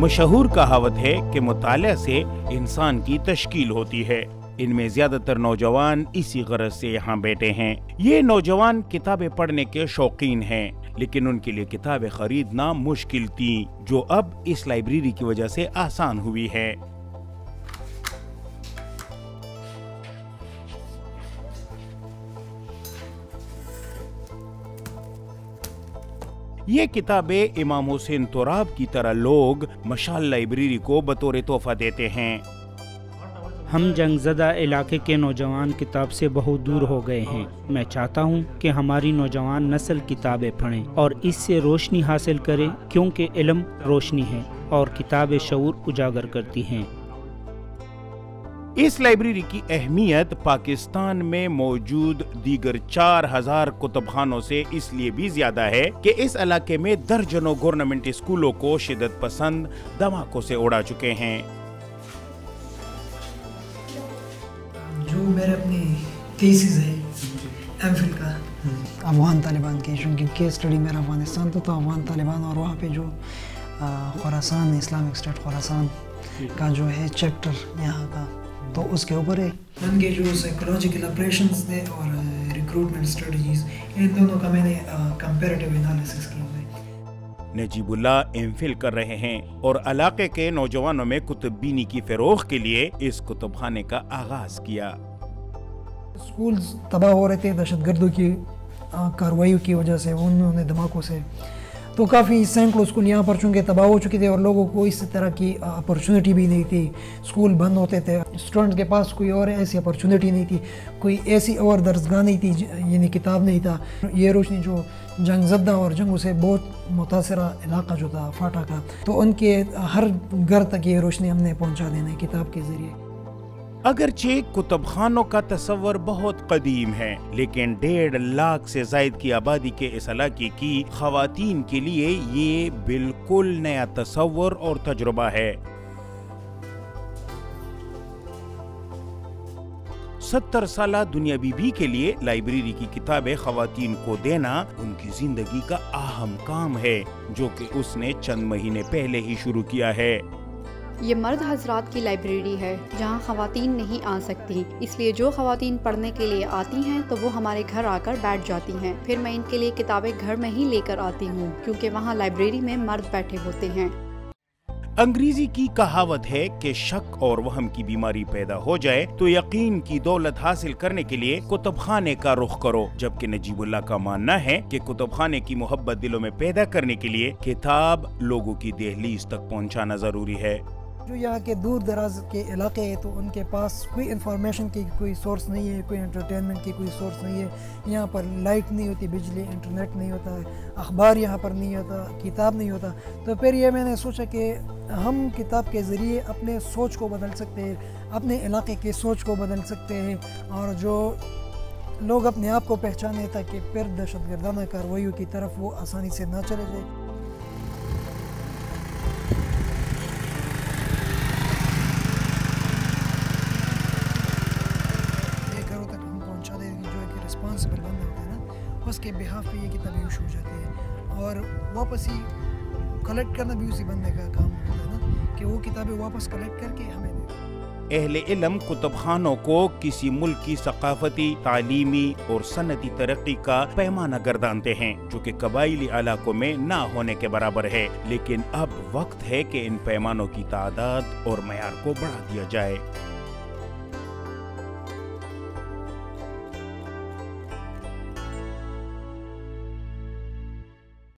मशहूर कहावत है कि मुतालिया से इंसान की तश्कील होती है। इनमें ज्यादातर नौजवान इसी गरज से यहाँ बैठे हैं। ये नौजवान किताबें पढ़ने के शौकीन हैं, लेकिन उनके लिए किताबें खरीदना मुश्किल थी, जो अब इस लाइब्रेरी की वजह से आसान हुई है। ये किताबें इमाम हुसैन तुराब की तरह लोग मशाल लाइब्रेरी को बतौर तोहफा देते हैं। हम जंगज़दा इलाके के नौजवान किताब से बहुत दूर हो गए हैं। मैं चाहता हूँ कि हमारी नौजवान नस्ल किताबें पढ़ें और इससे रोशनी हासिल करें, क्योंकि इल्म रोशनी है और किताबें शऊर उजागर करती हैं। इस लाइब्रेरी की अहमियत पाकिस्तान में मौजूद दीगर 4000 कुतुबखानों से इसलिए भी ज्यादा है कि इस इलाके में दर्जनों गवर्नमेंट स्कूलों को शिद्दत पसंद धमाकों से उड़ा चुके हैं। जो मेरे अपनी थीसिस है एमफिल का अफगान तालिबान की, क्योंकि केस स्टडी मेरा अफगानिस्तान तो था, अफगान तालिबान, और वहाँ पे जो खुरासान इस्लामिक स्टेट खुरासान का जो है चैप्टर यहाँ का, तो उसके ऊपर है उनके जो साइकोलॉजिकल ऑपरेशंस थे और रिक्रूटमेंट स्ट्रेटजीज, इन दोनों का मैंने कंपैरेटिव एनालिसिस किया है। नजीबुल्लाह एमफिल कर रहे हैं और इलाके के नौजवानों में कुतुबबीनी की फरोग के लिए इस कुतुबखाने का आगाज किया। स्कूल्स तबाह हो रहे थे दहशतगर्दों की कार्रवाई की वजह से, उन्होंने धमाकों से, तो काफ़ी सैकड़ों स्कूल यहाँ पर चूँकि तबाह हो चुके थे और लोगों को इस तरह की अपॉर्चुनिटी भी नहीं थी। स्कूल बंद होते थे, स्टूडेंट्स के पास कोई और ऐसी अपॉर्चुनिटी नहीं थी, कोई ऐसी और दरसगाह नहीं थी, यानी किताब नहीं था। ये रोशनी जो जंगज़दा और जंगों से बहुत मुतासरा इलाका जो था फाटा का, तो उनके हर घर तक ये रोशनी हमने पहुँचा देना है किताब के ज़रिए। अगरचे कुतुबखानों का तस्वर बहुत कदीम है, लेकिन 1.5 लाख से जायद की आबादी के इस इलाके की खवातीन के लिए ये बिल्कुल नया तस्वर और तजुर्बा है। 70 साल दुनिया बीबी के लिए लाइब्रेरी की किताबें खवातीन को देना उनकी जिंदगी का अहम काम है, जो कि उसने चंद महीने पहले ही शुरू किया है। ये मर्द हजरात की लाइब्रेरी है जहाँ ख़वातीन नहीं आ सकती, इसलिए जो ख़वातीन पढ़ने के लिए आती हैं तो वो हमारे घर आकर बैठ जाती हैं। फिर मैं इनके लिए किताबें घर में ही लेकर आती हूँ, क्योंकि वहाँ लाइब्रेरी में मर्द बैठे होते हैं। अंग्रेजी की कहावत है कि शक और वहम की बीमारी पैदा हो जाए तो यकीन की दौलत हासिल करने के लिए कुतुबखाने का रुख करो, जबकि नजीबुल्लाह का मानना है कि कुतुबखाने की मोहब्बत दिलों में पैदा करने के लिए किताब लोगों की दहलीज तक पहुँचाना जरूरी है। जो यहाँ के दूर दराज के इलाके हैं, तो उनके पास कोई इन्फॉर्मेशन की कोई सोर्स नहीं है, कोई एंटरटेनमेंट की कोई सोर्स नहीं है। यहाँ पर लाइट नहीं होती, बिजली, इंटरनेट नहीं होता है, अखबार यहाँ पर नहीं होता, किताब नहीं होता। तो फिर ये मैंने सोचा कि हम किताब के ज़रिए अपने सोच को बदल सकते हैं, अपने इलाके की सोच को बदल सकते हैं, और जो लोग अपने आप को पहचाने ताकि फिर दहशतगर्दाना कार्रवाइयों की तरफ वो आसानी से ना चले जाए। रिस्पॉन्सिबल बंदा होता है ना, उसके बिहाफ पे ये किताबें इशू हो जाती है, और वापस ही कलेक्ट करना भी उसी बंदे का काम होता है ना, कि वो किताबें वापस कलेक्ट करके हमें दे। अहले इल्म कुतुबखानों को किसी मुल्क की सकाफती, तालीमी और सनती तरक्की का पैमाना गर्दानते हैं, जो कि कबाइली इलाकों में ना होने के बराबर है। लेकिन अब वक्त है कि इन पैमानों की तादाद और मयार को बढ़ा दिया जाए।